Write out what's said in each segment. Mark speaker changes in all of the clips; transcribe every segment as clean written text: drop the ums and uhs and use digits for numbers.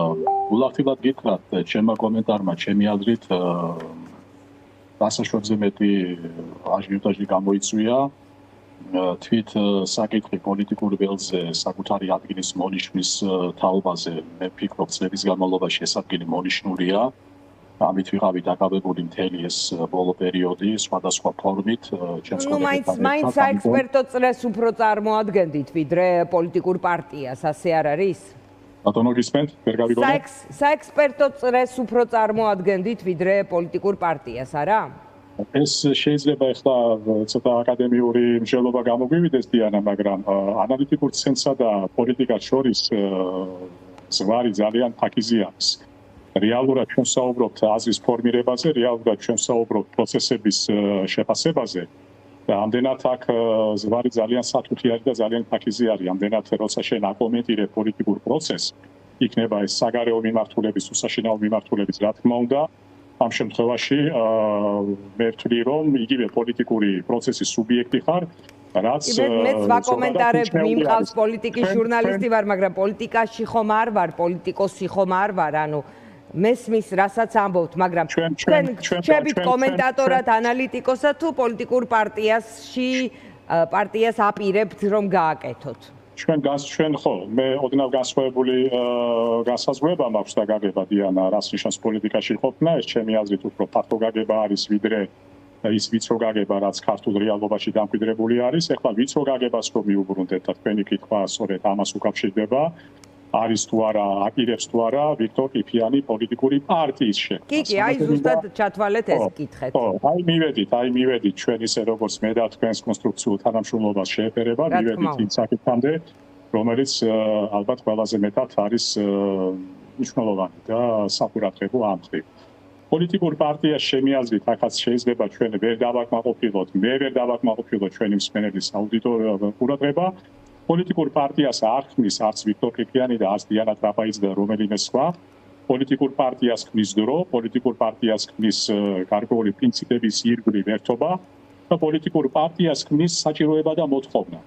Speaker 1: გულახდილად გითხრათ, ჩემმა კომენტარმა, ჩემი აზრით, დასაშვებზე მეტი აჟიოტაჟი გამოიწვია. თვით საკითხი პოლიტიკურ ველზე, საკუთარი ადგილის მონიშნის თაობაზე, მე ვფიქრობ, წლების განმავლობაში ეს ადგილი მონიშნულია. ამით ვიყავი დაკავებული მთელი ეს ბოლო პერიოდი, სხვადასხვა ფორმით, ჩემს
Speaker 2: კოლეგებთან. მაინც საექსპერტო წრეს უფრო წარმოადგენდით, ვიდრე პოლიტიკურ პარტიას, ასე არ არის?
Speaker 1: ბატონო გისმენთ, ვერ გავიგონე?
Speaker 2: საექსპერტო წრეს უფრო წარმოადგენდით, ვიდრე პოლიტიკურ პარტიას, არა?
Speaker 1: ეს შეიძლება ახლა ცოტა აკადემიური მსჯელობა გამოგვივიდეს დიანა, მაგრამ ანალიტიკურ ცენსა და პოლიტიკას შორის ზღვარი ძალიან ფაქიზი არის. რეალურად ჩვენ საუბრობთ აზრის ფორმირებაზე, რეალურად ჩვენ საუბრობთ პროცესების შეფასებაზე და ამდენად აქ ზღვარი ძალიან სათუთი არის და ძალიან ფაქიზი არის. ამდენად როცა შენ აკომენტირებ პოლიტიკურ პროცესს, იქნება ეს საგარეო მიმართულების, უსაშინაო მიმართულების, რა თქმა უნდა, ამ შემთხვევაში მე ვთვლი, რომ იგივე პოლიტიკური პროცესის სუბიექტი ხარ, რაც
Speaker 2: მეც ვაკომენტარებ, მიმყავს პოლიტიკის ჟურნალისტი ვარ, მაგრამ პოლიტიკაში ხომ არ ვარ, პოლიტიკოსი ხომ არ ვარ, ანუ მესმის, რასაც ამბობთ, მაგრამ თქვენ რჩებით კომენტატორად, ანალიტიკოსად თუ პოლიტიკურ პარტიას აპირებთ, რომ გააკეთოთ?
Speaker 1: ჩვენ ხო, მე ოდნავ განსხვავებული განსაზღვრება მაქვს და გაგება დიანა, რას ნიშნავს პოლიტიკაში ყოფნა, ეს ჩემი აზრით უფრო ფართო გაგება არის, ვიდრე ის ვიწრო გაგება, რაც ქართულ რეალობაში დამკვიდრებული არის. ეხლა ვიწრო გაგებას რომ მიუბრუნდეთ და თქვენი კითხვა სწორედ ამას უკავშირდება. არის თუ არა, აპირებს თუ არა ვიქტორ კიფიანი პოლიტიკური პარტიის შექმნას.
Speaker 2: კი, აი ზუსტად ჩათვალეთ ეს კითხეთ.
Speaker 1: ხო, აი მივედით ჩვენ ისე როგორც მე და თქვენს კონსტრუქციულ თანამშრომლობას შეეფერება, მივედით იმ საკითხამდე, რომელიც ალბათ ყველაზე მეტად არის მნიშვნელოვანი და საყურადღებო ამ მხრივ. პოლიტიკურ პარტიას ჩემი აზრით, ახაც შეიძლება ჩვენ ვერ დავაკმაყოფილოთ, მე ვერ დავაკმაყოფილოთ ჩვენი მსმენელის აუდიტორია ყურადღება. პოლიტიკურ პარტიას არ ხმის არც ვიქტორ კიფიანი და არც დიანა ტრაპაიძე და რომელიმე სხვა. პოლიტიკურ პარტიას ხმის დრო, პოლიტიკურ პარტიას ხმის გარკვეული პრინციპების ირგვლივ ერთობა და პოლიტიკურ პარტიას ხმის საჭიროება და მოთხოვნა.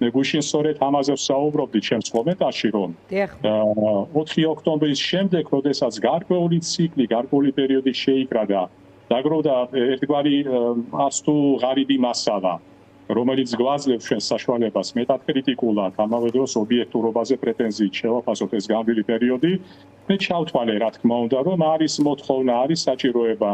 Speaker 1: მე გუშინ სწორედ ამაზე ვსაუბრობდი ჩემს კომენტარში, რომ 4 ოქტომბრის შემდეგ, როდესაც გარკვეული ციკლი, გარკვეული პერიოდი შეიკრა და დაგროვდა ერთგვარი არც თუ ღარიბი მასალა, რომელიც გვაძლევს ჩვენ საშუალებას მეტად კრიტიკულად, ამავე დროს ობიექტურობაზე პრეტენზიით შევაფასოთ ეს განვლილი პერიოდი, მე ჩავთვალე, რა თქმა უნდა, რომ არის მოთხოვნა, არის საჭიროება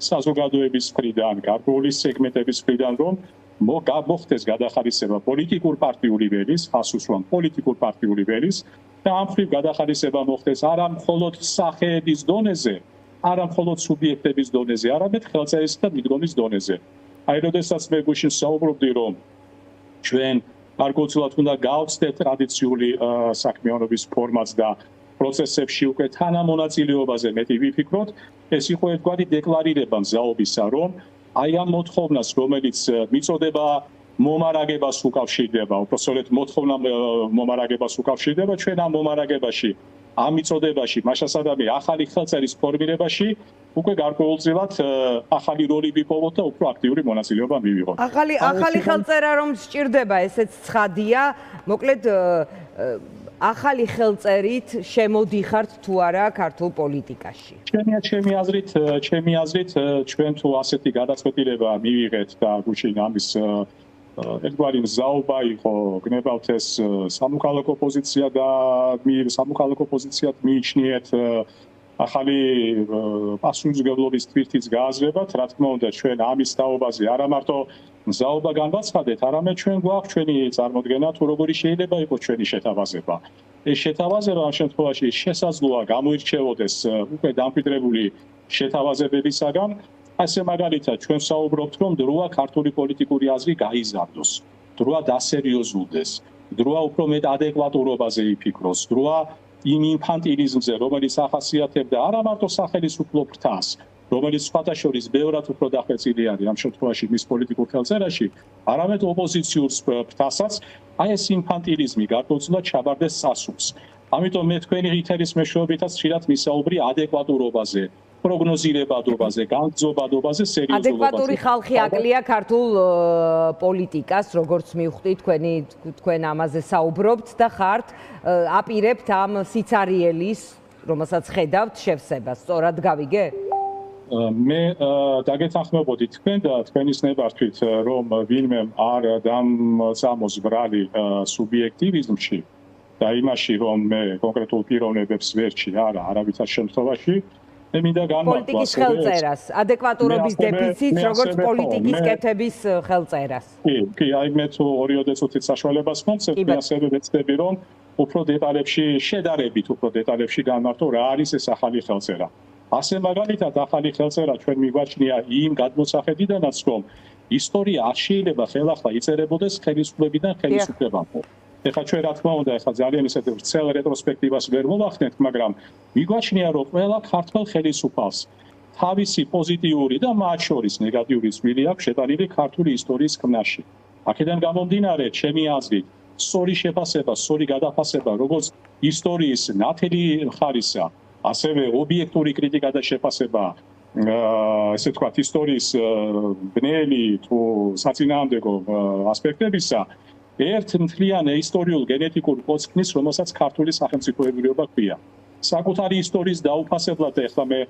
Speaker 1: საზოგადოების მხრიდან, გარკვეული სეგმენტების მხრიდან, რომ მოხდეს გადახარისება პოლიტიკურ პარტიული ველის, ხასუსვან პოლიტიკურ პარტიული ველის და ამ მხრივ გადახარისება მოხდეს არა მხოლოდ სახეების დონეზე, არა მხოლოდ სუბიექტების დონეზე, არამედ ხელწერის და მიდგომის დონეზე. აი, როდესაც მე გუშინ საუბრობდი, რომ ჩვენ გარკვეულწილად უნდა გავხსნათ ტრადიციული საქმიანობის ფორმაც და პროცესებში უკვე თანამონაწილეობაზე მეტი ვიფიქროთ, ეს იყო ერთგვარი დეკლარირება მზაობისა, რომ აი ამ მოთხოვნას, რომელიც მიწოდება მომარაგებას უკავშირდება, უბრალოდ მოთხოვნა მომარაგებას უკავშირდება, ჩვენ ამ მომარაგებაში, ამ მიწოდებაში, მაშასადამე ახალი ხელწერის ფორმირებაში უკვე გარკვეულწილად ახალი როლი ვიპოვოთ და უფრო აქტიური მონაწილეობა მივიღოთ.
Speaker 2: ახალი ხელწერა რომ სჭირდება, ესეც ცხადია, მოკლედ ახალი ხელწერით შემოდიხართ თუ არა ქართულ პოლიტიკაში?
Speaker 1: ჩემი აზრით, ჩვენ თუ ასეთი გადაწყვეტილება მივიღეთ და გუშინ ამის ერთგვარი მზაობა იყო, გნებავთ ეს სამოქალაქო პოზიცია და სამოქალაქო პოზიციად მიიჩნიეთ ახალი პასუხისმგებლობის თვირთის გააზრებათ, რა თქმა უნდა, ჩვენ ამის თაობაზე არა მარტო მზაობა განვაცხადეთ, არამედ ჩვენ გვაქვს ჩვენი წარმოდგენა, თუ როგორი შეიძლება იყოს ჩვენი შეთავაზება. ეს შეთავაზება ამ შემთხვევაში შესაძლოა გამოირჩევოდეს უკვე დამკვიდრებული შეთავაზებებისაგან. ასე მაგალითად, ჩვენ საუბრობთ, რომ დროა ქართული პოლიტიკური აზრი გაიზარდოს, დროა დასერიოზულდეს, დროა უფრო მეტ ადეკვატურობაზე იფიქროს, დროა იმ ინფანტილიზმზე, რომელიც ახასიათებდა არა მარტო სახელმწიფო ფრთას, რომელიც სხვათა შორის ბევრად უფრო დახვეწილი არის ამ შემთხვევაში მის პოლიტიკურ ხელწერაში, არამედ ოპოზიციურ ფრთასაც, აი ეს ინფანტილიზმი გარკვეულწილად ჩაბარდეს სასულს. ამიტომ მე თქვენი ღირსების მეშვეობითაც ხშირად მისაუბრი ადეკვატურობაზე, პროგნოზირებადობაზე, განგზობადობაზე, სერიოზულობაზე.
Speaker 2: ადეკვატური ხალხი აკლია ქართულ პოლიტიკას, როგორც მივხვდი, თქვენ ამაზე საუბრობთ და ხართ აპირებთ ამ სიცარიელის რომელსაც ხედავთ შევსებას. სწორად გავიგე?
Speaker 1: მე დაგეთანხმებოდი თქვენ და თქვენის ნებართვით, რომ ვინმე არ დამწამოს ბრალი სუბიექტივიზმში და იმაში, რომ მე კონკრეტულ პიროვნებებს ვერჩი არავითარ შემთხვევაში, მე მინდა განვაცხადო
Speaker 2: პოლიტიკის ხელწერას, ადეკვატურობის დეფიციტს, როგორც პოლიტიკის კეთების ხელწერას.
Speaker 1: კი, აი მე თუ 2 წუთით საშუალებას მომცემ, ასევე ვეცდები, რომ უფრო დეტალებში, შედარებით უფრო დეტალებში განმარტო რა არის ეს ახალი ხელწერა. ასე მაგალითად ახალი ხელწერა ჩვენ მიგვაჩნია იმ გადმოსახედიდანაც, რომ ისტორია არ შეიძლება ხელახლა იწერებოდეს ხელისუფლებიდან ხელისუფლებამდე. ეხლა ჩვენ რა თქმა უნდა, ეხლა ძალიან ისეთ ვრცელ რეტროსპექტივას ვერ მოვახდენთ, მაგრამ მიგვაჩნია, რომ ყველა ქართველ ხელისუფალს თავისი პოზიტიური და მათ შორის ნეგატიური წვლილი აქვს შეტანილი ქართული ისტორიის ქმნაში. აქედან გამომდინარე, ჩემი აზრით, სწორი შეფასება, სწორი გადაფასება, როგორც ისტორიის ნათელი მხარისა, ასევე ობიექტური კრიტიკა და შეფასება, ესე ვთქვათ, ისტორიის ბნელი თუ საწინააღმდეგო ასპექტებისა, ერთ მთლიან ისტორიულ გენეტიკურ კოცხნის, რომელსაც ქართული სახელმწიფოებრიობა ჰქვია. საკუთარი ისტორიის დაუფასებლად ეხლა მე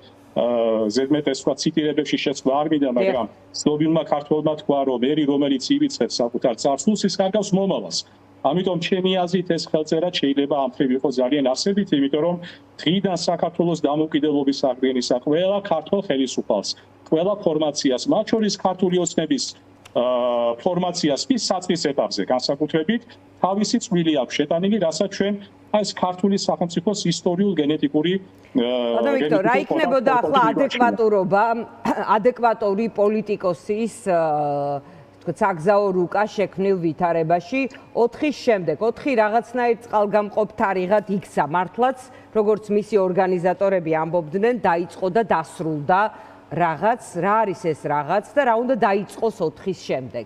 Speaker 1: ზედმეტ სხვა ციტირებებში შეცვლა არ მინდა, მაგრამ ცნობილმა ქართველმა თქვა, რომ ერი რომელიც ივიწყებს საკუთარ წარსულს, ის კარგავს მომავალს. ამიტომ ჩემი აზრით ეს ხელწერა შეიძლება ამ ხრივ იყოს ძალიან არსებითი, იმიტომ რომ დღიდან საქართველოს დამოუკიდებლობის აღდგენისა ყველა ქართველ ხელისუფალს, ყველა ფორმაციას, მათ შორის ქართული ოცნების ფორმაციას ის საწყის ეტაპზე განსაკუთრებით თავისი წვლილი აქვს შეტანილი, რასაც ჩვენ ეს ქართული სახელმწიფოს ისტორიულ გენეტიკური
Speaker 2: ვიქტორ, რა იქნებოდა ახლა ადეკვატურობა, ადეკვატური პოლიტიკოსის საგზაო რუკა შექმნილ ვითარებაში 4-ის შემდეგ, 4 რაღაცნაირ წყალგამყოფ თარიღად იქცა მართლაც, როგორც მისი ორგანიზატორები ამბობდნენ, დაიწყო და დასრულდა რაღაც, რა არის ეს რაღაც და რა უნდა დაიწყოს 4-ის შემდეგ?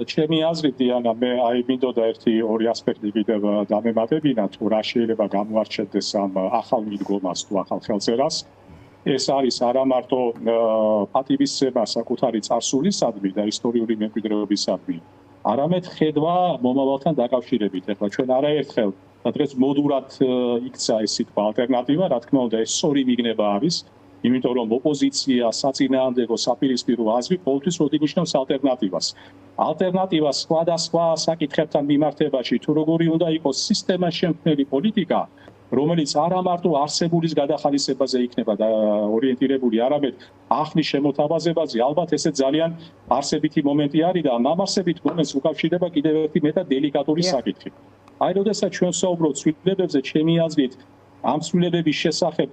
Speaker 1: ჩემი აზრით, დიანა, მე აი მინდოდა ორი ასპექტი კიდევ დამემატებინა, თუ რა შეიძლება გამოარჩევდეს ამ ახალ მიდგომას თუ ახალ ხელწერას. ეს არის არა მარტო პატივისცემა საკუთარი წარსულისადმი და ისტორიული მემკვიდრეობისადმი, არამედ ხედვა მომავალთან დაკავშირებით. ეხლა ჩვენ არაერთხელ და დღეს მოდურად იქცა ეს სიტყვა ალტერნატივა, რა თქმა უნდა, ეს სწორი მიგნება არის, იმიტომ რომ ოპოზიცია, საწინააღმდეგო, საპირისპირო აზრი ყოველთვის როდი ნიშნავს ალტერნატივას. ალტერნატივა სხვადასხვა საკითხებთან მიმართებაში, თუ როგორი უნდა იყოს სისტემას შემქმნელი პოლიტიკა, რომელიც არა მარტო არსებულის გადახალისებაზე იქნება ორიენტირებული, არამედ ახლის შემოთავაზებაზე, ალბათ ესე ძალიან არსებითი მომენტი არის და ამ არსებით მომენტს უკავშირდება კიდევ ერთი მეტად დელიკატური საკითხი. აი, როდესაც ჩვენ ვსაუბრობთ ცვლილებებზე, ჩემი აზრით, ამ ცვლილებების შესახებ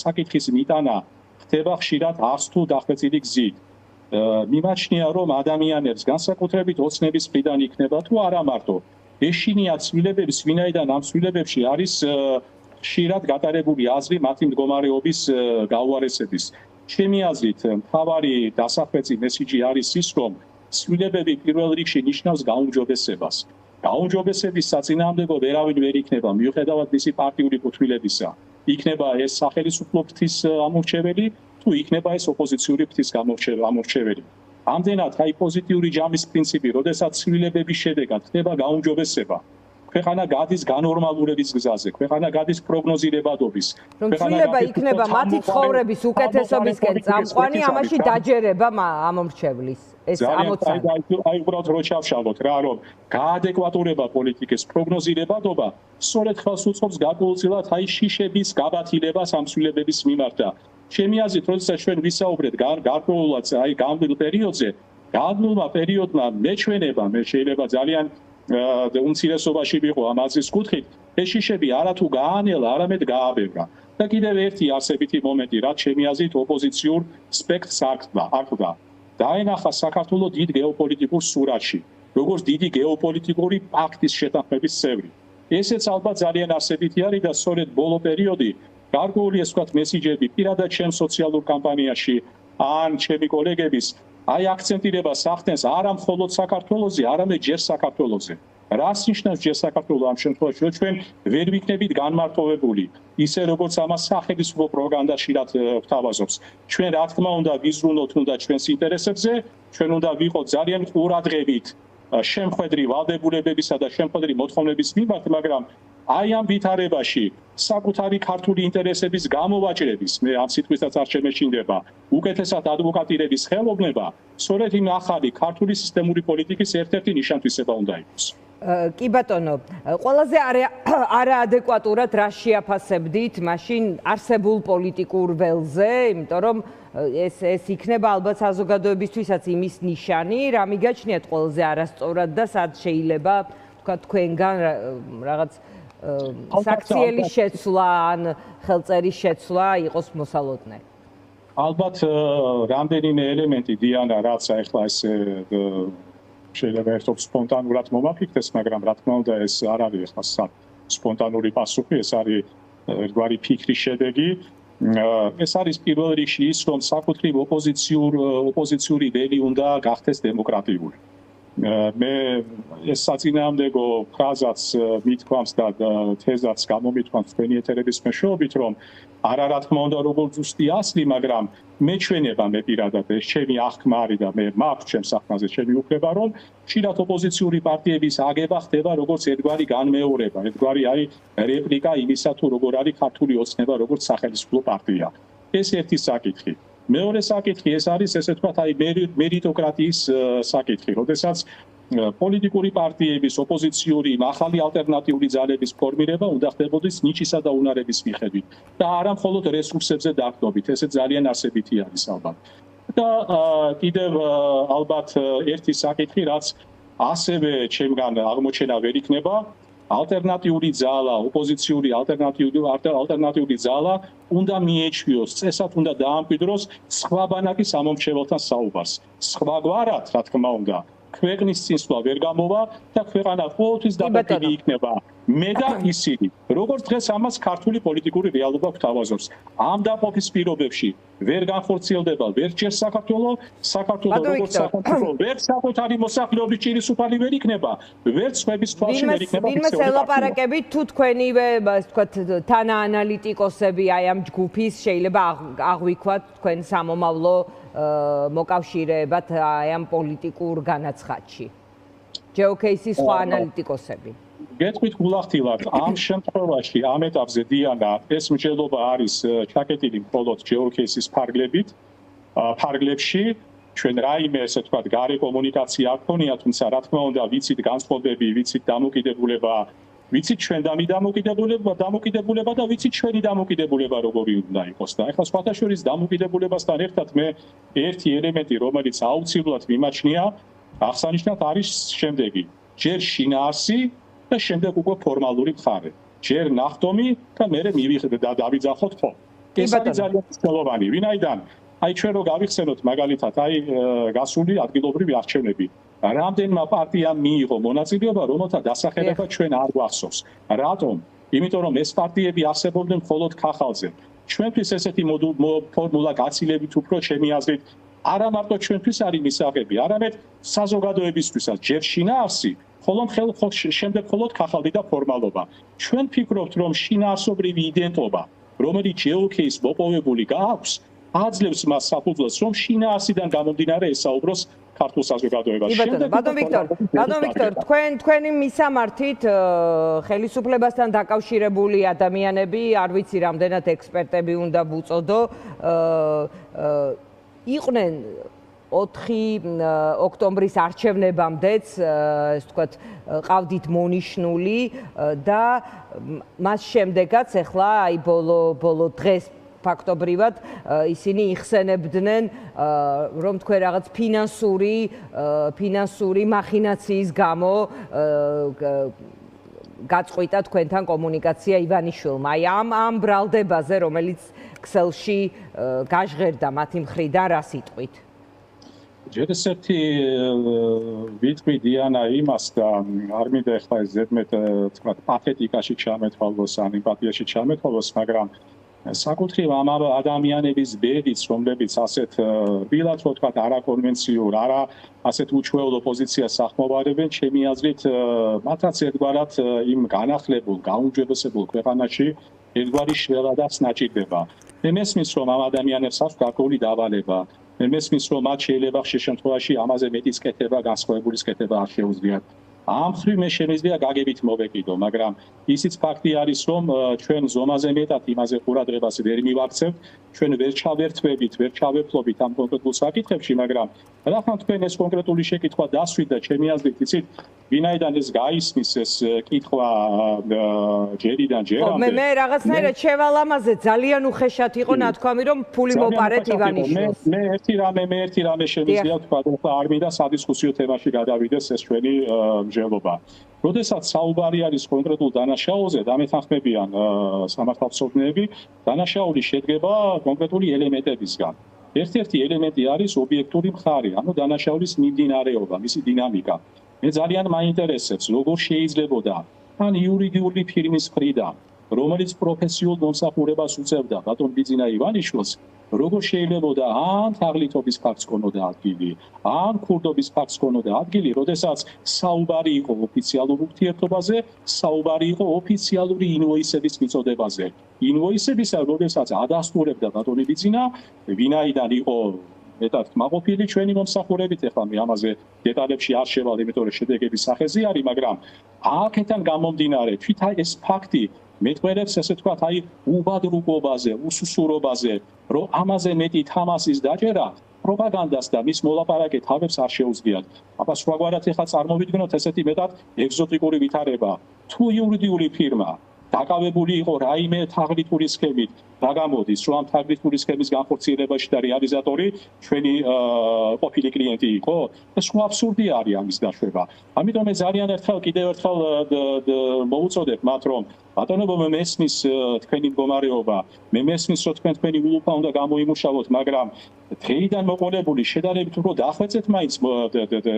Speaker 1: საკითხის მიტანა ხდება ხშირად არც თუ დახვეწილი გზით. მიმაჩნია, რომ ადამიანებს განსაკუთრებით ოცნების მხრიდან იქნება თუ არა მარტო ეშინია ცვლილებების, ვინაიდან ამ ცვლილებებში არის ხშირად გატარებული აზრი მათი მდგომარეობის გაუარესების. ჩემი აზრით, მთავარი დასახვეწი მესიჯი არის ის, რომ ცვლილებები პირველ რიგში ნიშნავს გაუმჯობესებას. გაუმჯობესების საწინააღმდეგო ვერავინ ვერ იქნება, მიუხედავად მისი პარტიული კუთვნილებისა. იქნება ეს სახელისუფლო ფრთის ამორჩეველი, თუ იქნება ეს ოპოზიციური ფრთის ამორჩეველი. ამდენად, აი პოზიტიური ჯამის პრინციპი, როდესაც ცვლილებების შედეგად ხდება გაუმჯობესება, ქვეყანა გადის განორმალურების გზაზე, ქვეყანა გადის პროგნოზირებადობის.
Speaker 2: რომ ცვლილება იქნება მათი ცხოვრების უკეთესობისკენ წამყვანი, ამაში დაჯერება ამორჩევლის. ეს ამოცანა.
Speaker 1: აი უბრალოდ რო ჩავშალოთ რა, რომ გაადეკვატურება პოლიტიკის პროგნოზირებადობა სწორედ ხელს უწყობს გარკვეულწილად აი შიშების გაბათილებას ამ ცვლილებების მიმართ და ჩემი აზრით, როდესაც ჩვენ ვისაუბრეთ გარკვეულად აი გამბილ პერიოდზე, გამბილმა პერიოდმა მეჩვენება, მე შეიძლება ძალიან უმცირესობაში ვიყო ამ აზრის კუთხით, ეს შიშები არათუ გაანელა, არამედ გააბევრა. და კიდევ ერთი არსებითი მომენტი, რაც ჩემი აზრით ოპოზიციურ სპექტრს აკდა. დაენახა საქართველოს დიდ გეოპოლიტიკურ სურათში, როგორც დიდი გეოპოლიტიკური პაქტის შეთანხმების წევრი. ესეც ალბათ ძალიან არსებითი არის და სწორედ ბოლო პერიოდი გარკვეული ეს ვთქვათ მესიჯები პირადად ჩემ სოციალურ კამპანიაში ან ჩემი კოლეგების აი აქცენტირებას ახდენს არა მხოლოდ საქართველოზე, არამედ ჯერ საქართველოზე. რას ნიშნავს ჯერ საქართველო ამ შემთხვევაში, რომ ჩვენ ვერ ვიქნებით განმარტოვებული, ისე როგორც ამას სახელმწიფო პროპაგანდაში რაც გვთავაზობს. ჩვენ რა თქმა უნდა ვიზრუნოთ უნდა ჩვენს ინტერესებზე, ჩვენ უნდა ვიყოთ ძალიან ყურადღებით შემხედრი ვალდებულებებისა და შემხედრი მოთხოვნების მიმართ, მაგრამ აი ამ ვითარებაში საკუთარი ქართული ინტერესების გამოვაჭრების, მე ამ სიტყვისაც არ შემეჩინდება, უკეთესად ადვოკატირების ხელოვნება, სწორედ იმ ახალი ქართული სისტემური პოლიტიკის ერთ-ერთი ნიშანთვისება უნდა იყოს.
Speaker 2: კი ბატონო, ყველაზე არაადეკვატურად რა შეაფასებდით მაშინ არსებულ პოლიტიკურ ველზე, იმიტომ რომ ეს იქნება ალბათ საზოგადოებისთვისაც იმის ნიშანი, რა მიგაჩნიათ ყველაზე არასწორად და სად შეიძლება თქვა თქვენგან რაღაც საქციელის შეცვლა ან ხელწერის შეცვლა იყოს მოსალოდნე.
Speaker 1: ალბათ რამდენიმე ელემენტი დიანა, რაც ახლა ეს შეიძლება ერთობ სპონტანურად მომაფიქრდეს, მაგრამ რა თქმა უნდა ეს არ არის ახლა სპონტანური პასუხი, ეს არის ერთგვარი ფიქრის შედეგი. ეს არის პირველ რიგში ის, რომ საკუთრივ ოპოზიციური ველი უნდა გახდეს დემოკრატიული. მე ეს საწინააღმდეგო ფრაზაც მithქვამს და თეზაც გამომithქვამს თქვენი ეთერების მეშვეობით, რომ არა რა თქმა უნდა როგორც ზუსტი ასლი, მაგრამ მეჩვენება მე პირადად ეს ჩემი აღქმა არის და მე მაქვს ჩემს ახმაზე ჩემი უფლება, რომ ხშირად ოპოზიციური პარტიების აგება ხდება როგორც ერთგვარი განმეორება, ერთგვარი აი რეპლიკა იმისა თუ როგორ არის ქართული ოცნება როგორც სახელმწიფო პარტია. ეს ერთი საკითხი. მეორე საკითხი ეს არის ესე ვთქვათ აი მერიტოკრატიის საკითხი, როდესაც პოლიტიკური პარტიების ოპოზიციური ახალი ალტერნატიული ძალების ფორმირება უნდა ხდებოდეს ნიჭისა და უნარების მიხედვით და არა მხოლოდ რესურსებზე დაყრდნობით, ესე ძალიან არსებითი არის ალბათ. და კიდევ ალბათ ერთი საკითხი, რაც ასევე ჩემგან აღმოჩენა ვერ იქნება, ალტერნატიული ძალა, ოპოზიციური ალტერნატიული ძალა უნდა მიეჩვიოს, წესად უნდა დაამკვიდროს სხვა ბანაკის ამომრჩეველთან საუბარს. სხვაგვარად, რა თქმა უნდა, ქვეყნის წინსვლა ვერ გამოვა და ქვეყანა ყოველთვის დაბეჭდი იქნება. მე და ისინი, როგორც დღეს ამას ქართული პოლიტიკური რეალობა გვთავაზობს. ამ დაყოფის პირობებში ვერ განხორციელდება ვერჯერ საქართველოს როგორც სახელმწიფო, ვერც საკუთარი მოსახლეობის ჭირისუფალი ვერ იქნება, ვერც სხვების თვალში ვერ იქნება.
Speaker 2: ვინმე ელაპარაკებით თუ თქვენივე, ასე ვთქვათ, თანაანალიტიკოსები აი ამ ჯგუფის შეიძლება აღვიქვათ თქვენ სამომავლო მოკავშირეებად აი ამ პოლიტიკურ განაცხადში. ჯეოკეისის სხვა ანალიტიკოსები.
Speaker 1: გეტყვით გულახდილად, ამ შემთხვევაში, ამ ეტაპზე დიანა, ეს მსჯელობა არის ჩაკეტილი მხოლოდ ჯეოკეისის ფარგლებში. ჩვენ რაიმე ესე ვთქვათ, გარე კომუნიკაცია არ ქონია, თუმცა რა თქმა უნდა, ვიცით განწყობები, ვიცით დამოკიდებულება, ვიცით ჩვენ დამოკიდებულება და ვიცით ჩვენი დამოკიდებულება როგორი უნდა იყოს. და ახლა სხვათა შორის დამოკიდებულებასთან ერთად მე ერთი ელემენტი, რომელიც აუცილებლად მიმაჩნია, აღსანიშნავად არის შემდეგი. ჯერ შინაარსი და შემდეგ უკვე ფორმალური მხარე. ჯერ ნახტომი და მერე დავიძახოთ ხო. ეს არის ძალიან მნიშვნელოვანი. ვინაიდან აი ჩვენ რო გავიხსენოთ მაგალითად აი გასული ადგილობრივი არჩევნები. რამდენმა პარტიამ მიიღო მონაწილეობა, რომელთა დასახელება ჩვენ არ გვახსოვს. რატომ? იმიტომ რომ ეს პარტიები არსებობდნენ მხოლოდ ქახალზე. ჩვენთვის ესეთი ფორმულა გაცილებით უფრო ჩემი აზრით არა მარტო ჩვენთვის არის მისაღები, არამედ საზოგადოებისთვისაც ჯერ შინაარსი, შემდეგ მხოლოდ ქახალდი და ფორმალობა. ჩვენ ფიქრობთ, რომ შინაარსობრივი იდენტობა, რომელიც ჯეოკეის მოპოვებული გააქვს, აძლევს მას საფუძვლს, რომ შინაარსიდან გამომდინარე ესაუბროს ქართულ საზოგადოებაში.
Speaker 2: ბატონ ვიქტორ, თქვენი მისამართით ხელისუფლებასთან დაკავშირებული ადამიანები, არ ვიცი რამდენად ექსპერტები უნდა ვუწოდო, იყვნენ 4 ოქტომბრის არჩევნებამდეც, ასე ვთქვათ, ყავდით მონიშნული და მას შემდეგაც ახლა აი ბოლო დღეს ფაქტობრივად ისინი იხსენებდნენ, რომ თქვენ რაღაც ფინანსური მახინაციის გამო გაწყვიტა თქვენთან კომუნიკაცია ივანიშვილმა. აი ამ ბრალდებაზე, რომელიც ქსელში გაჟღერდა მათი მხრიდან, რა სიტყვით?
Speaker 1: ჯერ ესეთი ვიტყვი დიანა იმას და არ მინდა ახლა ეს ზედმეტ თქვა პათეტიკაში ჩამეთვალოს ან ემპათიაში ჩამეთვალოს, მაგრამ საკუთრივ ამ ადამიანების ბედიც, რომლებიც ასეთ რბილად რო თქვა არაკონვენციურ, არა ასეთ უჩვეულო პოზიციას ახმოვანებენ, ჩემი აზრით მათაც ერთგვარად იმ განახლებულ, გაუმჯობესებულ ქვეყანაში ერთგვარი შველადაც ნაჭირდება. მე მესმის, რომ ამ ადამიანებს აქვს გარკვეული დავალება მე მესმის რომ მათ შეიძლება ხშირ შემთხვევაში ამაზე მეტის კეთება, განსხვავებული კეთება არ შეუძლიათ. ამ ხრივ მე შემიძლია გაგებით მოვეკიდო, მაგრამ ისიც ფაქტი არის, რომ ჩვენ ზომაზე მეტად იმაზე ყურადღებას ვერ მივაქცევთ, ჩვენ ვერ ჩავერთვებით, ვერ ჩავეფლობით ამ კონკრეტულ საკითხებში, მაგრამ რახან თქვენ ეს კონკრეტული შეკითხვა დასვით და ჩემი აზრით, იცით, ვინაიდან ეს გაისმის ეს კითხვა ჯერიდან ჯერამდე.
Speaker 2: მე რაღაცნაირად შევალამაზე ძალიან უხეშად იყო ნათქვამი, რომ ფული მოპარეთ ივანიშვილს.
Speaker 1: მე ერთი რამე შემიძლია თქვა, რომ არ მინდა სადისკუსიო თემაში გადავიდეს ეს ჩვენი მსჯელობა. როდესაც საუბარი არის კონკრეტულ დანაშაულზე, დამეთანხმებიან სამართალმცოდნეები, დანაშაული შედგება კონკრეტული ელემენტებისგან. ერთ-ერთი ელემენტი არის ობიექტური მხარე, ანუ დანაშაულის მიმდინარეობა, მისი დინამიკა. მე ძალიან მაინტერესებს, როგორ შეიძლებოდა ან იურიდიული ფირმის მხრიდან, რომელიც პროფესიულ მომსახურებას უწევდა ბატონ ბიძინა ივანიშვილს, როგორ შეიძლებოდა ან თაღლითობის ფაქტს ქონოდა ადგილი, ან ქურდობის ფაქტს ქონოდა ადგილი, როდესაც საუბარი იყო ოფიციალურ ურთიერთობაზე, საუბარი იყო ოფიციალური ინვოისების მიწოდებაზე. ინვოისებისა, როდესაც ადასტურებდა ბატონი ბიძინა, ვინაიდან იყო მეტად კმაყოფილი ჩვენი მომსახურებით, ეხლა მე ამაზე დეტალებში არ შევალ, იმიტომ რომ შედეგების სახეზე არის, მაგრამ აქედან გამომდინარე, თვით ეს ფაქტი მეტყველებს ესე ვთქვათ, აი უბადრუკობაზე, უსუსურობაზე, რომ ამაზე მეტი თამასის დაჭერა პროპაგანდას და მის მოლაპარაკე თავებს არ შეუძლიათ. აბა სხვაგვარად ეხლა წარმოვიდგინოთ ესეთი მეტად ეგზოტიკური ვითარება. თუ იურიდიული ფირმა დაკავებული იყო რაიმე თაღლითური სქემით, რა გამოდის, რომ ამ თაღლითური სქემის განხორციელებაში და რეალიზატორი ჩვენი ყოფილი კლიენტი იყო? ეს ხო აბსურდი არის ამის დაშვება. ამიტომ მე ძალიან კიდევ ერთხელ მოვუწოდებ მათ, რომ ბატონო, მე მესმის თქვენი მდგომარეობა, მე მესმის რომ თქვენი ულუფა უნდა გამოიმუშავოთ, მაგრამ დღეიდან მოყოლებული შედარებით უფრო დახვეწეთ მაინც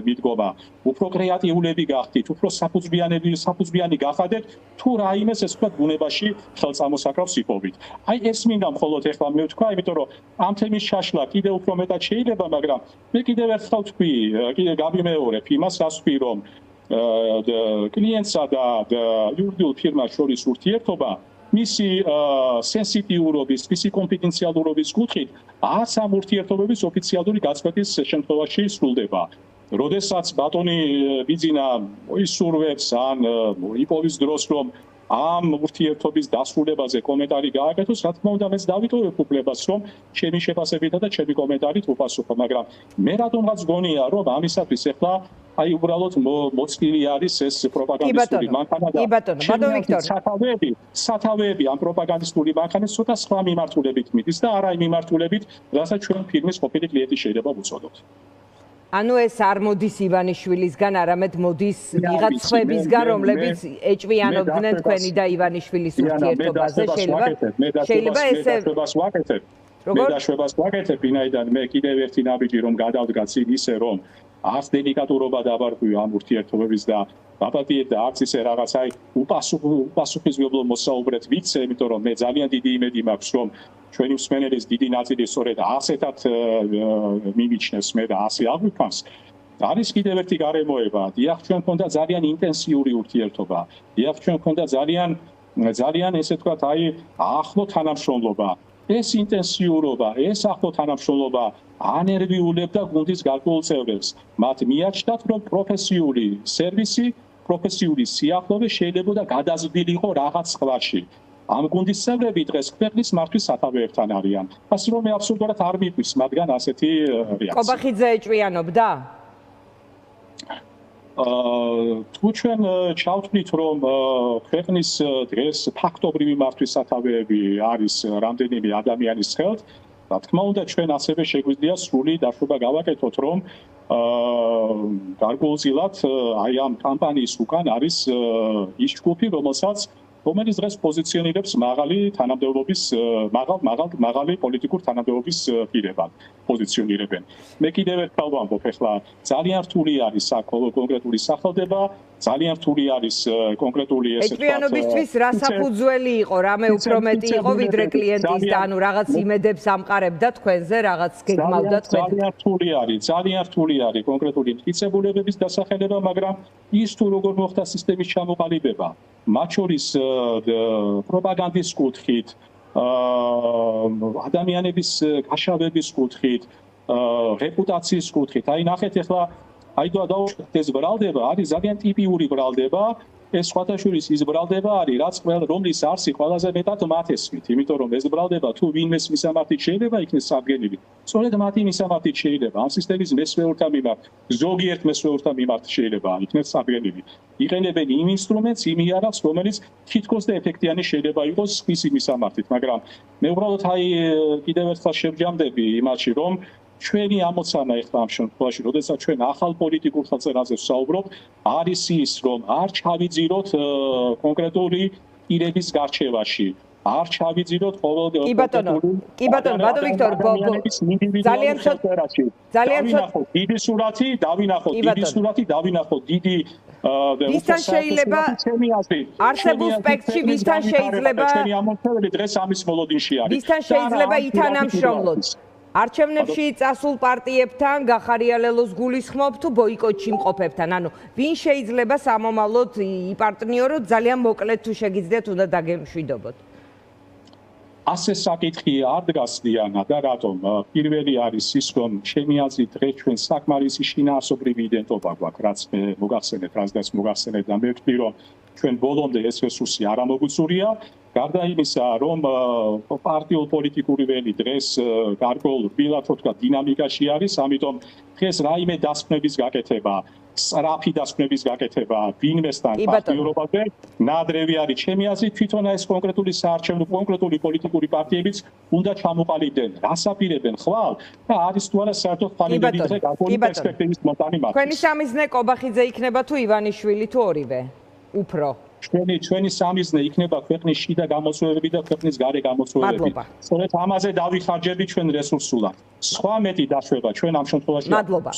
Speaker 1: მიდგომა, უფრო კრეატიულები გახდით, უფრო საფუძვლიანი გახადეთ, თუ რაიმეს ეს ვთქვათ ბუნებაში ხელწამოსაკრავს იპოვით. აი ეს მინდა მხოლოდ ეხლა მე ვთქვა, იმიტომ რომ ამ თემის შაშლა კიდევ უფრო მეტად შეიძლება, მაგრამ მე კიდევ ერთხელ ვთქვი, კიდევ გავიმეორებ იმას, რაც ვთქვი, რომ კლიენტსა და იურიდიულ ფირმას შორის ურთიერთობა მისი სენსიტიურობის, მისი კონფიდენციალურობის კუთხით არც ამ ურთიერთობების ოფიციალური გაწყვეტის შემთხვევაში სრულდება. როდესაც ბატონი ბიძინა ისურვებს ან იპოვის დროს, რომ ამ ურთიერთობის დასრულებაზე კომენტარი გააკეთოს, რა თქმა უნდა, მეც დავიტოვებ უფლებას, რომ ჩემი შეფასებითა და ჩემი კომენტარით ვუპასუხო, მაგრამ მე რატომღაც გონია, რომ ამისათვის ეხლა აი უბრალოდ მოწყილი არის ეს პროპაგანდისტული მანქანა და სათავეები ამ პროპაგანდისტული მანქანის ცოტა სხვა მიმართულებით მიდის და არა იმ მიმართულებით, რასაც ჩვენ ფირმის ყოფილი კლიენტი შეიძლება ვუწოდოთ.
Speaker 2: ანუ ეს არ მოდის ივანიშვილისგან, არამედ მოდის ვიღაც ხვებისგან, რომლებიც ეჭვიანობდნენ თქვენი და ივანიშვილის ურთიერთობაზე. შეიძლება ესე
Speaker 1: მე დაშვებას ვაკეთებ, ვინაიდან მე კიდევ ერთი ნაბიჯი რომ გადავდგაც ისე, რომ არც დელიკატურობა დავარღვიო ამ ურთიერთობების და დაპატიეთ და არც ისე რაღაც აი უპასუხისმგებლო მოსაუბრეთ ვიცე, იმიტომ რომ მე ძალიან დიდი იმედი მაქვს, რომ ჩვენი მსმენელის დიდი ნაწილი სწორედ ასეთად მიმიჩნევს მე და ასე აღვიქვამს. არის კიდევ ერთი გარემოება, დიახ, ჩვენ მქონდა ძალიან ინტენსიური ურთიერთობა. დიახ, ჩვენ მქონდა ძალიან ესე ვთქვათ, აი ახლო თანამშრომლობა. ეს ინტენსიურობა, ეს ახლო თანამშრომლობა ანერვიულებდა გუნდის გარკვეულ წევრებს. მათ მიაჩნდათ, რომ პროფესიული სერვისი, პროფესიული სიახლოვე შეიძლება გადაზრდილიყო რაღაც სხვაში. ამ გუნდის წევრები დღეს ქვეყნის მართვის სათავეებთან არიან. ასე რომ მე აბსოლუტურად არ მიყვის მათგან ასეთი რეაქცია.
Speaker 2: კობახიძე ეჭვიანობდა?
Speaker 1: თუ ჩვენ ჩავთვლით, რომ ქვეყნის დღეს ფაქტობრივი მართვის სათავეები არის რამდენიმე ადამიანის ხელთ, რა თქმა უნდა, ჩვენ ასევე შეგვიძლია სრული დაშვება გავაკეთოთ, რომ გარკვეულწილად აი ამ კამპანიის უკან არის ის ჯგუფი, რომელიც დღეს პოზიციონირებს მაღალი პოლიტიკურ თანამდებობის პირებად პოზიციონირებენ. მე კიდევ ერთხელ ვამბობ, ახლა ძალიან რთული არის კონკრეტული სახელდება, ძალიან რთული არის კონკრეტული ესე ვთქვათ.
Speaker 2: ეჭვიანობისთვის რა საფუძველი იყო, რამე უფრო მეტი იყო ვიდრე კლიენტის და ანუ რაღაც იმედებს ამყარებდა თქვენზე, რაღაც გეგმავდა თქვენ.
Speaker 1: ძალიან რთული არის კონკრეტული მტკიცებულებების დასახელება, მაგრამ ის თუ როგორ მოხდა სისტემის ჩამოყალიბება, მათ შორის პროპაგანდის კუთხით, ადამიანების გაშავების კუთხით, რეპუტაციის კუთხით. აი ნახეთ ახლა აი დავუშვათ ეს ბრალდება არის ძალიან ტიპიური ბრალდება. ეს სხვათაშორის ის ბრალდება არის, რაც რომლის არსი ყველაზე მეტად მათ ესმით, იმიტომ რომ ეს ბრალდება თუ ვინმეს მისამართით შეიძლება იქნეს სადგენილი. სწორედ მათი მისამართით შეიძლება ამ სისტემის მესვეურთა მიმართ, ზოგიერთ მესვეურთა მიმართ შეიძლება იქნეს სადგენილი. იყენებენ იმ ინსტრუმენტს, იმ იარაღს, რომელიც თითქოს და ეფექტიანი შეიძლება იყოს სხვისი მისამართით, მაგრამ მე უბრალოდ აი კიდევ ერთხელ შევჯამდები იმაში, რომ ჩვენი ამოცანა ახლა ამ შემთხვევაში, როდესაც ჩვენ ახალ პოლიტიკურ ხელწერაზე ვსაუბრობთ, არის ის, რომ არ ჩავიძიროთ კონკრეტული პირების გარჩევაში. არ ჩავიძიროთ ყოველდღიურ
Speaker 2: კი ბატონო ვიქტორ ძალიან
Speaker 1: დავინახოთ დიდი სურათი, დავინახოთ დიდი
Speaker 2: ვისთან შეიძლება არსებულ სპექტრში ვისთან შეიძლება
Speaker 1: ჩვენი ამონთელი დღეს ამის მოლოდინში არის.
Speaker 2: ვისთან შეიძლება ითანამშრომლოთ? არჩევნებში წასულ პარტიებთან გახარიალელოს გულისხმობ თუ ბოიკოტში მყოფებთან? ანუ ვინ შეიძლება სამომავლოდ იპარტნიოროთ? ძალიან მოკლედ თუ შეგიძლიათ უნდა დაგემშვიდობოთ.
Speaker 1: ასე საკითხი არ დგას დიანა და რატომ? პირველი არის ის, რომ ჩემი აზრით დღეს ჩვენ საკმარისი შინაარსობრივი იდენტობა გვაქვს, რაც მე მოგახსენეთ, რაც დღეს მოგახსენეთ და მე ვთქვი, რომ ჩვენ ბოლომდე ეს რესურსი არ ამოგვიწურია. გარდა იმისა, რომ პარტიულ პოლიტიკური ველი დღეს გარკვეულ რბილად რო თქვა დინამიკაში არის, ამიტომ დღეს რაიმე დასკვნების გაკეთება, სწრაფი დასკვნების გაკეთება ვინმესთან პარტიურობაზე ნადრევი არის. ჩემი აზრით თვითონ ეს კონკრეტული საარჩევნო კონკრეტული პოლიტიკური პარტიებიც უნდა ჩამოყალიბდნენ. რას აპირებენ ხვალ? და არის თუ არა საერთოდ ფანიდები დღე გარკვეული პერსპექტივის მომტანი მათ.
Speaker 2: თქვენი სამიზნე კობახიძე იქნება თუ ივანიშვილი თუ ორივე? უფრო
Speaker 1: ჩვენი სამიზნე იქნება ქვეყნის შიდა გამოწვევები და ქვეყნის გარე გამოწვევები. სწორედ ამაზე დავიხარჯები ჩვენ რესურსულად. სხვა მეტი დაშვება ჩვენ ამ შემთხვევაში.
Speaker 2: მადლობა.